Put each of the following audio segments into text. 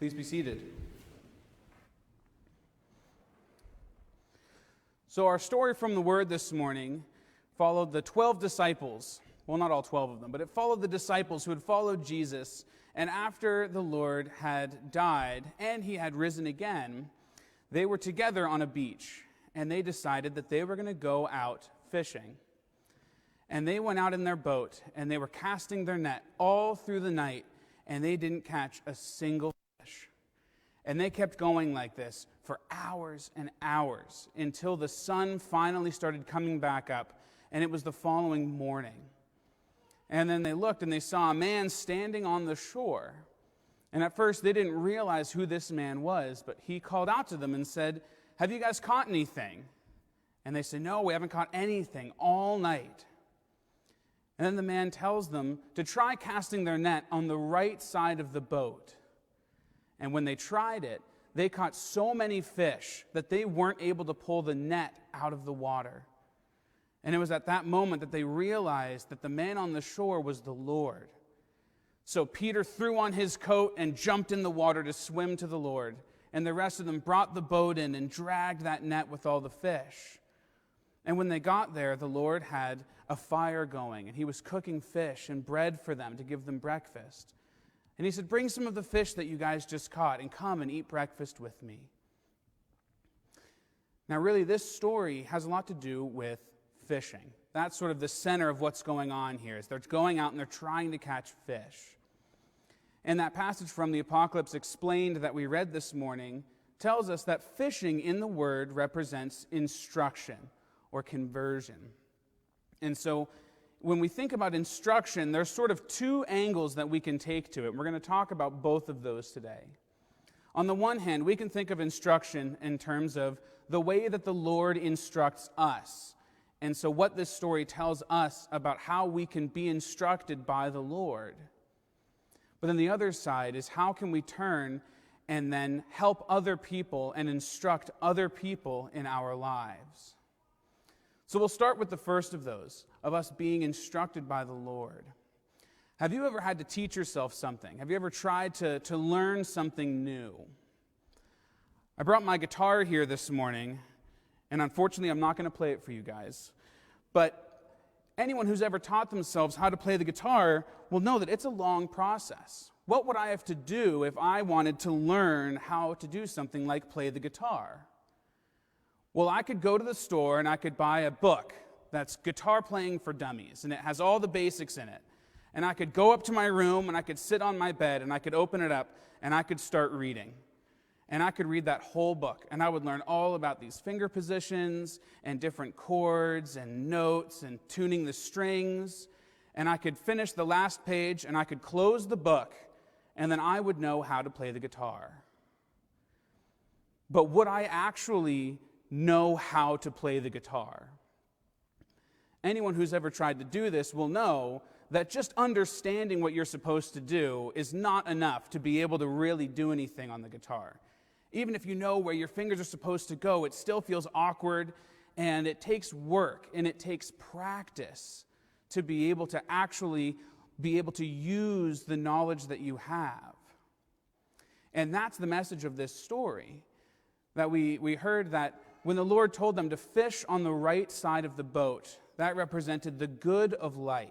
Please be seated. So our story from the Word this morning followed the 12 disciples. Well, not all 12 of them, but it followed the disciples who had followed Jesus. And after the Lord had died and he had risen again, they were together on a beach. And they decided that they were going to go out fishing. And they went out in their boat, and they were casting their net all through the night, and they didn't catch a single fish. And they kept going like this for hours and hours until the sun finally started coming back up, and it was the following morning. And then they looked, and they saw a man standing on the shore. And at first, they didn't realize who this man was, but he called out to them and said, "Have you guys caught anything?" And they said, "No, we haven't caught anything all night." And then the man tells them to try casting their net on the right side of the boat. And when they tried it, they caught so many fish that they weren't able to pull the net out of the water. And it was at that moment that they realized that the man on the shore was the Lord. So Peter threw on his coat and jumped in the water to swim to the Lord. And the rest of them brought the boat in and dragged that net with all the fish. And when they got there, the Lord had a fire going, and he was cooking fish and bread for them to give them breakfast. And he said, "Bring some of the fish that you guys just caught and come and eat breakfast with me." Now, really, this story has a lot to do with fishing. That's sort of the center of what's going on here, is they're going out and they're trying to catch fish. And that passage from the Apocalypse Explained that we read this morning tells us that fishing in the Word represents instruction or conversion. And so when we think about instruction, there's sort of two angles that we can take to it. We're going to talk about both of those today. On the one hand, we can think of instruction in terms of the way that the Lord instructs us. And so what this story tells us about how we can be instructed by the Lord. But then the other side is, how can we turn and then help other people and instruct other people in our lives? So we'll start with the first of those, of us being instructed by the Lord. Have you ever had to teach yourself something? Have you ever tried to learn something new? I brought my guitar here this morning, and unfortunately I'm not going to play it for you guys. But anyone who's ever taught themselves how to play the guitar will know that it's a long process. What would I have to do if I wanted to learn how to do something like play the guitar? Well, I could go to the store and I could buy a book that's Guitar Playing for Dummies, and it has all the basics in it. And I could go up to my room and I could sit on my bed and I could open it up and I could start reading. And I could read that whole book, and I would learn all about these finger positions and different chords and notes and tuning the strings. And I could finish the last page and I could close the book, and then I would know how to play the guitar. But would I actually know how to play the guitar? Anyone who's ever tried to do this will know that just understanding what you're supposed to do is not enough to be able to really do anything on the guitar. Even if you know where your fingers are supposed to go, it still feels awkward, and it takes work and it takes practice to be able to actually be able to use the knowledge that you have. And that's the message of this story, that we heard that when the Lord told them to fish on the right side of the boat, that represented the good of life.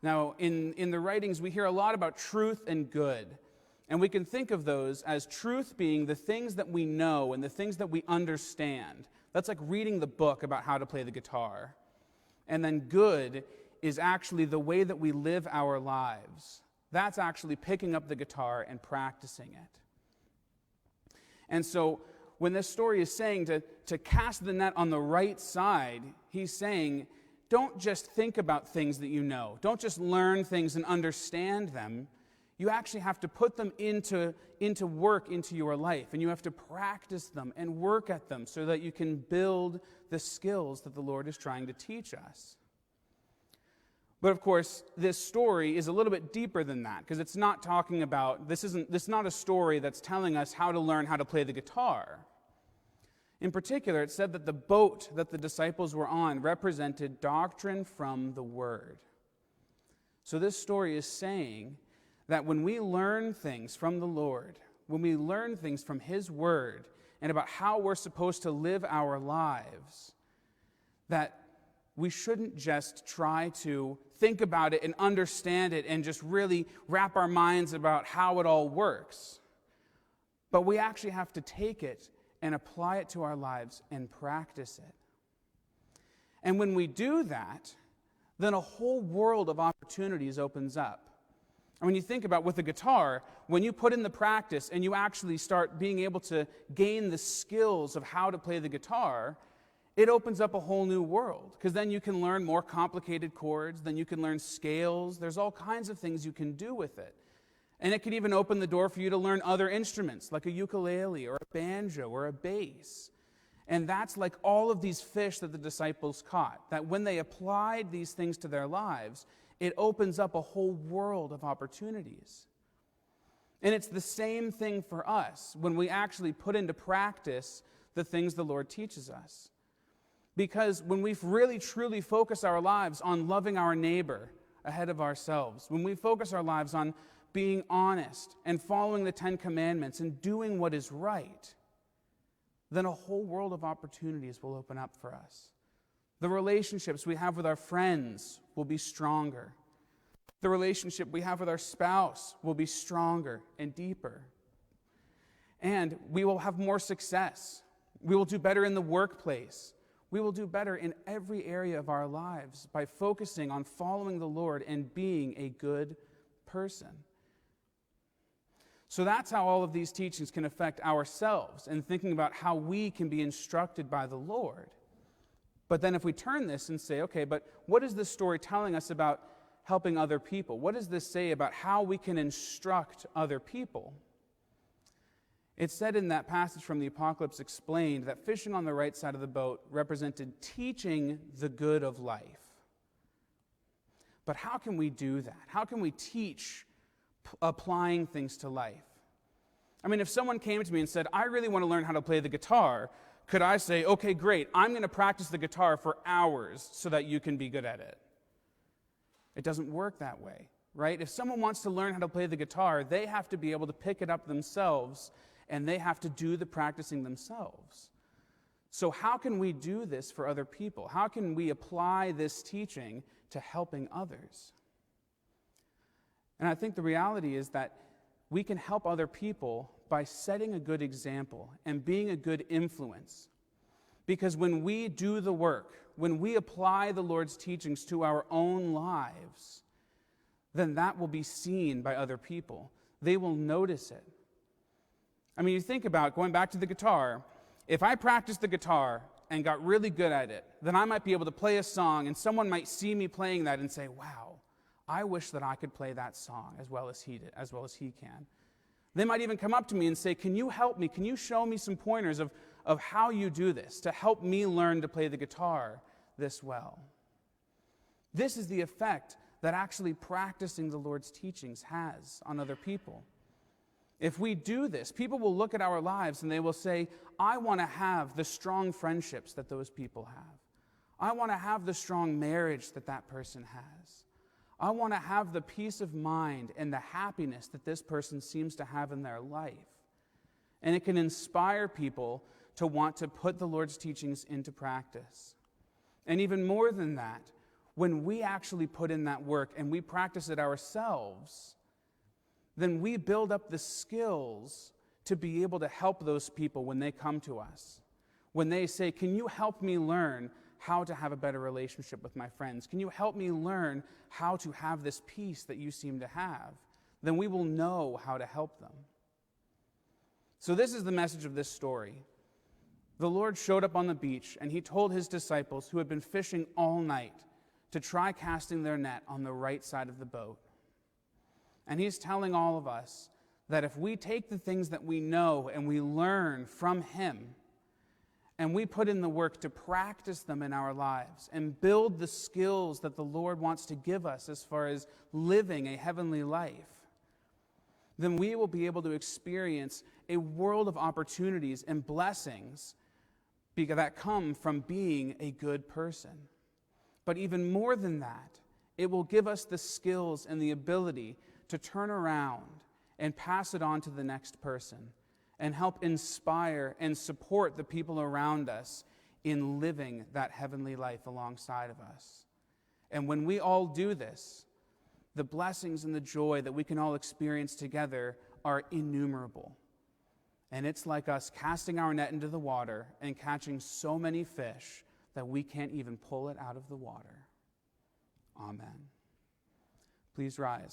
Now, in the writings, we hear a lot about truth and good. And we can think of those as truth being the things that we know and the things that we understand. That's like reading the book about how to play the guitar. And then good is actually the way that we live our lives. That's actually picking up the guitar and practicing it. And so when this story is saying to cast the net on the right side, he's saying, don't just think about things that you know. Don't just learn things and understand them. You actually have to put them into work into your life, and you have to practice them and work at them so that you can build the skills that the Lord is trying to teach us. But of course, this story is a little bit deeper than that, because it's not talking about, this is not a story that's telling us how to learn how to play the guitar. In particular, it said that the boat that the disciples were on represented doctrine from the Word. So this story is saying that when we learn things from the Lord, when we learn things from his word and about how we're supposed to live our lives, that we shouldn't just try to think about it and understand it and just really wrap our minds about how it all works. But we actually have to take it and apply it to our lives and practice it. And when we do that, then a whole world of opportunities opens up. And when you think about with the guitar, when you put in the practice and you actually start being able to gain the skills of how to play the guitar, it opens up a whole new world, because then you can learn more complicated chords, then you can learn scales. There's all kinds of things you can do with it. And it could even open the door for you to learn other instruments, like a ukulele or a banjo or a bass. And that's like all of these fish that the disciples caught, that when they applied these things to their lives, it opens up a whole world of opportunities. And it's the same thing for us when we actually put into practice the things the Lord teaches us. Because when we really truly focus our lives on loving our neighbor ahead of ourselves, when we focus our lives on being honest and following the 10 Commandments and doing what is right, then a whole world of opportunities will open up for us. The relationships we have with our friends will be stronger. The relationship we have with our spouse will be stronger and deeper. And we will have more success. We will do better in the workplace. We will do better in every area of our lives by focusing on following the Lord and being a good person. So that's how all of these teachings can affect ourselves and thinking about how we can be instructed by the Lord. But then if we turn this and say, okay, but what is this story telling us about helping other people? What does this say about how we can instruct other people? It said in that passage from the Apocalypse explained that fishing on the right side of the boat represented teaching the good of life. But how can we do that? How can we teach applying things to life? I mean, if someone came to me and said, I really want to learn how to play the guitar, could I say, okay, great, I'm going to practice the guitar for hours so that you can be good at it? It doesn't work that way, right? If someone wants to learn how to play the guitar, they have to be able to pick it up themselves, and they have to do the practicing themselves. So how can we do this for other people? How can we apply this teaching to helping others? And I think the reality is that we can help other people by setting a good example and being a good influence. Because when we do the work, when we apply the Lord's teachings to our own lives, then that will be seen by other people. They will notice it. I mean, you think about going back to the guitar. If I practiced the guitar and got really good at it, then I might be able to play a song, and someone might see me playing that and say, wow, I wish that I could play that song as well as he did, as well as he can. They might even come up to me and say, can you help me? Can you show me some pointers of how you do this to help me learn to play the guitar this well? This is the effect that actually practicing the Lord's teachings has on other people. If we do this, people will look at our lives and they will say, I want to have the strong friendships that those people have. I want to have the strong marriage that that person has. I want to have the peace of mind and the happiness that this person seems to have in their life. And it can inspire people to want to put the Lord's teachings into practice. And even more than that, when we actually put in that work and we practice it ourselves, then we build up the skills to be able to help those people when they come to us. When they say, can you help me learn how to have a better relationship with my friends? Can you help me learn how to have this peace that you seem to have? Then we will know how to help them. So this is the message of this story. The Lord showed up on the beach, and he told his disciples who had been fishing all night to try casting their net on the right side of the boat. And he's telling all of us that if we take the things that we know and we learn from him, and we put in the work to practice them in our lives and build the skills that the Lord wants to give us as far as living a heavenly life, then we will be able to experience a world of opportunities and blessings that come from being a good person. But even more than that, it will give us the skills and the ability to turn around and pass it on to the next person and help inspire and support the people around us in living that heavenly life alongside of us. And when we all do this, the blessings and the joy that we can all experience together are innumerable. And it's like us casting our net into the water and catching so many fish that we can't even pull it out of the water. Amen. Please rise.